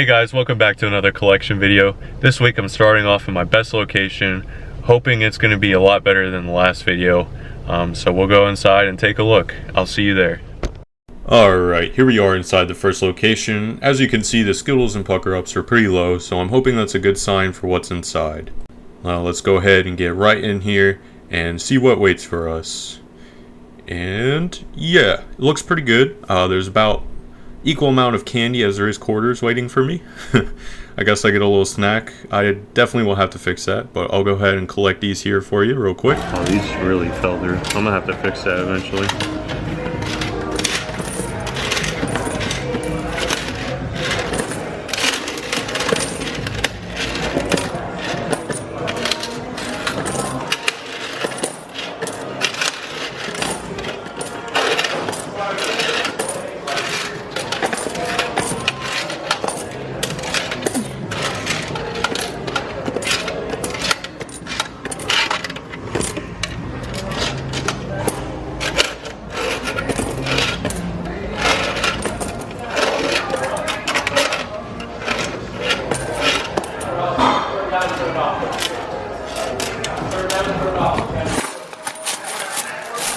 Hey guys, welcome back to another collection video. This week I'm starting off in my best location, hoping it's going to be a lot better than the last video. So we'll go inside and take a look. I'll see you there. Alright, here we are inside the first location. As you can see, the Skittles and Pucker Ups are pretty low, so I'm hoping that's a good sign for what's inside. Let's go ahead and get right in here and see what waits for us. And yeah, it looks pretty good. There's about equal amount of candy as there is quarters waiting for me. I guess I get a little snack. I definitely will have to fix that, but I'll go ahead and collect these here for you real quick. Oh, these really fell through. I'm gonna have to fix that eventually.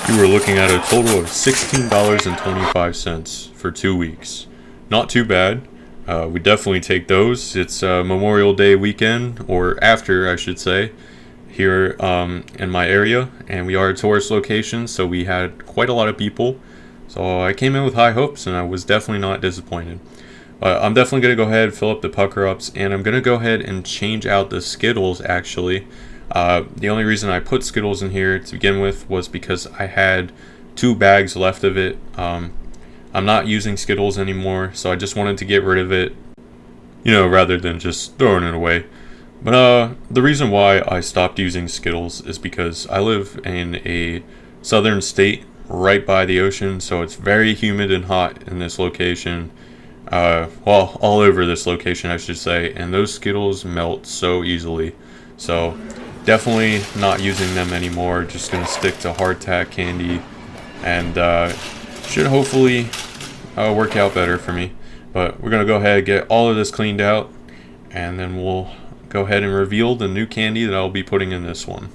You were looking at a total of $16.25 for 2 weeks. Not too bad. We definitely take those. It's Memorial Day weekend, or after I should say, here in my area, and we are a tourist location, so we had quite a lot of people. So I came in with high hopes, and I was definitely not disappointed. I'm definitely going to go ahead and fill up the Pucker Ups, and I'm going to go ahead and change out the Skittles actually. The only reason I put Skittles in here to begin with was because I had 2 bags left of it. I'm not using Skittles anymore, so I just wanted to get rid of it, you know, rather than just throwing it away. But the reason why I stopped using Skittles is because I live in a southern state right by the ocean, so it's very humid and hot in this location. Well, all over this location I should say, and those Skittles melt so easily. So definitely not using them anymore, just gonna stick to hardtack candy, and should hopefully work out better for me. But we're gonna go ahead and get all of this cleaned out, and then we'll go ahead and reveal the new candy that I'll be putting in this one.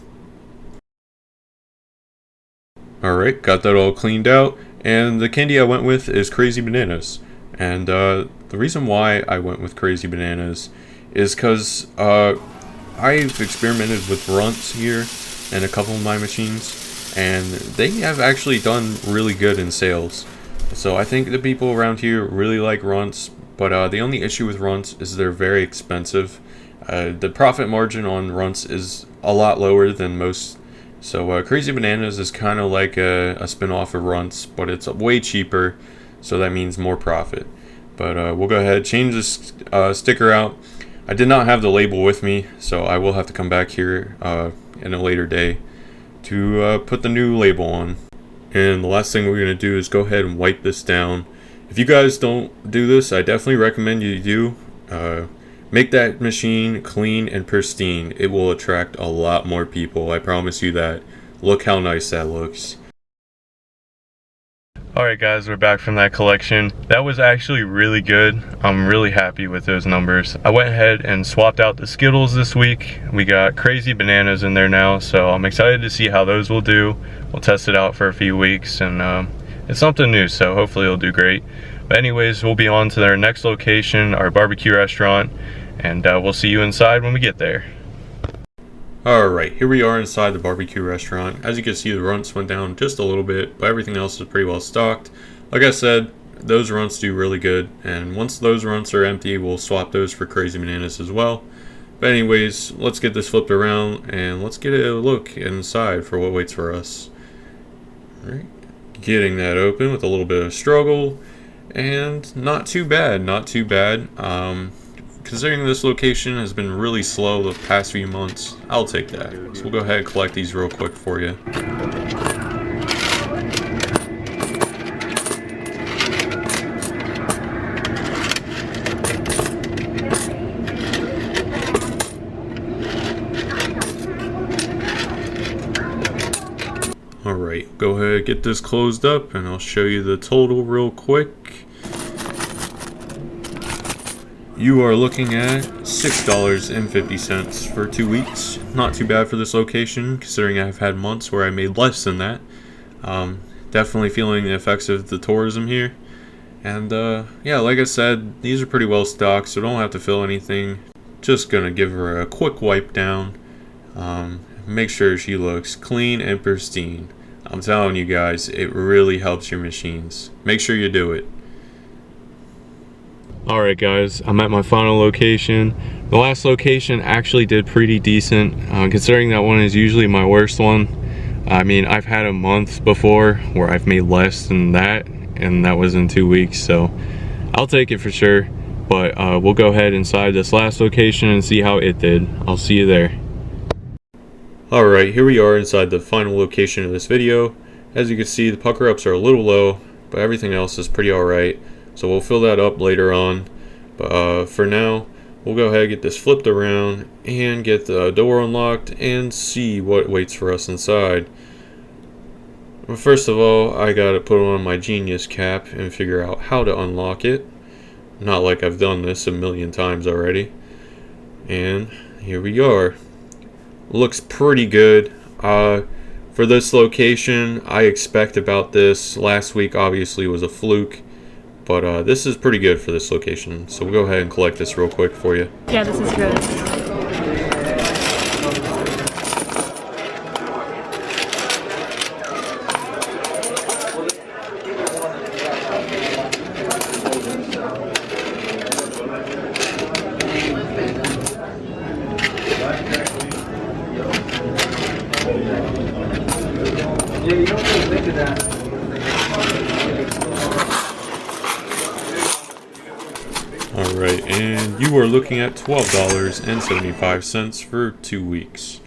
Alright, got that all cleaned out, and the candy I went with is Crazy Bananas. And the reason why I went with Crazy Bananas is because I've experimented with runts here and a couple of my machines, and they have actually done really good in sales. So I think the people around here really like runts, but the only issue with runts is they're very expensive. The profit margin on runts is a lot lower than most. So Crazy Bananas is kind of like a spin-off of runts, but it's way cheaper, so that means more profit. But we'll go ahead, change this sticker out. I did not have the label with me, so I will have to come back here in a later day to put the new label on. And the last thing we're going to do is go ahead and wipe this down. If you guys don't do this, I definitely recommend you do. Make that machine clean and pristine. It will attract a lot more people, I promise you that. Look how nice that looks. Alright guys, we're back from that collection. That was actually really good. I'm really happy with those numbers. I went ahead and swapped out the Skittles this week. We got Crazy Bananas in there now, so I'm excited to see how those will do. We'll test it out for a few weeks, and it's something new, so hopefully it'll do great. But anyways, we'll be on to our next location, our barbecue restaurant, and we'll see you inside when we get there. Alright, here we are inside the barbecue restaurant. As you can see, the runts went down just a little bit, but everything else is pretty well stocked. Like I said, those runts do really good, and once those runts are empty, we'll swap those for Crazy Bananas as well. But anyways, let's get this flipped around, and let's get a look inside for what waits for us. Alright, getting that open with a little bit of struggle, and not too bad, not too bad. Considering this location has been really slow the past few months, I'll take that. So we'll go ahead and collect these real quick for you. Alright, go ahead, get this closed up, and I'll show you the total real quick. you are looking at $6.50 for 2 weeks. Not too bad for this location, considering I've had months where I made less than that. Definitely feeling the effects of the tourism here. And yeah, like I said, these are pretty well stocked, so don't have to fill anything. Just gonna give her a quick wipe down. Make sure she looks clean and pristine. I'm telling you guys, it really helps your machines. Make sure you do it. Alright guys, I'm at my final location. The last location actually did pretty decent, considering that one is usually my worst one. I mean, I've had a month before where I've made less than that, and that was in 2 weeks, so I'll take it for sure. But we'll go ahead inside this last location and see how it did. I'll see you there. Alright, here we are inside the final location of this video. As you can see, the pucker ups are a little low, but everything else is pretty alright. So we'll fill that up later on. But for now, we'll go ahead and get this flipped around and get the door unlocked and see what waits for us inside. But first of all, I gotta put on my genius cap and figure out how to unlock it. Not like I've done this a million times already. And here we are. Looks pretty good. For this location, I expect about this. Last week obviously was a fluke. But this is pretty good for this location. So we'll go ahead and collect this real quick for you. Yeah, this is good. Yeah, you don't really think of that. Alright, and you are looking at $12.75 for 2 weeks.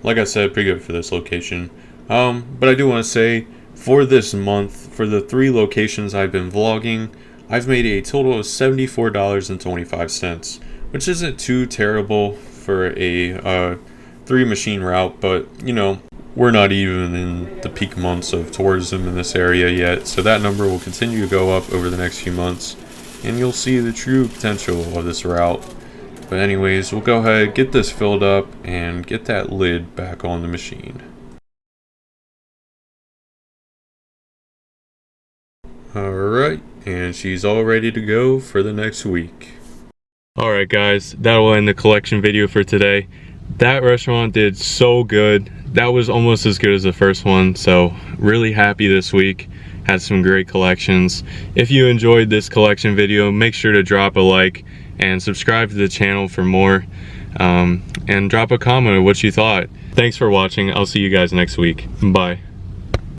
Like I said, pretty good for this location. But I do want to say, for this month, for the 3 locations I've been vlogging, I've made a total of $74.25, which isn't too terrible for a 3 machine route, but you know, we're not even in the peak months of tourism in this area yet, so that number will continue to go up over the next few months. And you'll see the true potential of this route. But anyways, we'll go ahead, get this filled up, and get that lid back on the machine. Alright, and she's all ready to go for the next week. Alright guys, that will end the collection video for today. That restaurant did so good. That was almost as good as the first one, so really happy this week. Had some great collections. If you enjoyed this collection video, make sure to drop a like and subscribe to the channel for more, and drop a comment of what you thought. Thanks for watching. I'll see you guys next week. Bye.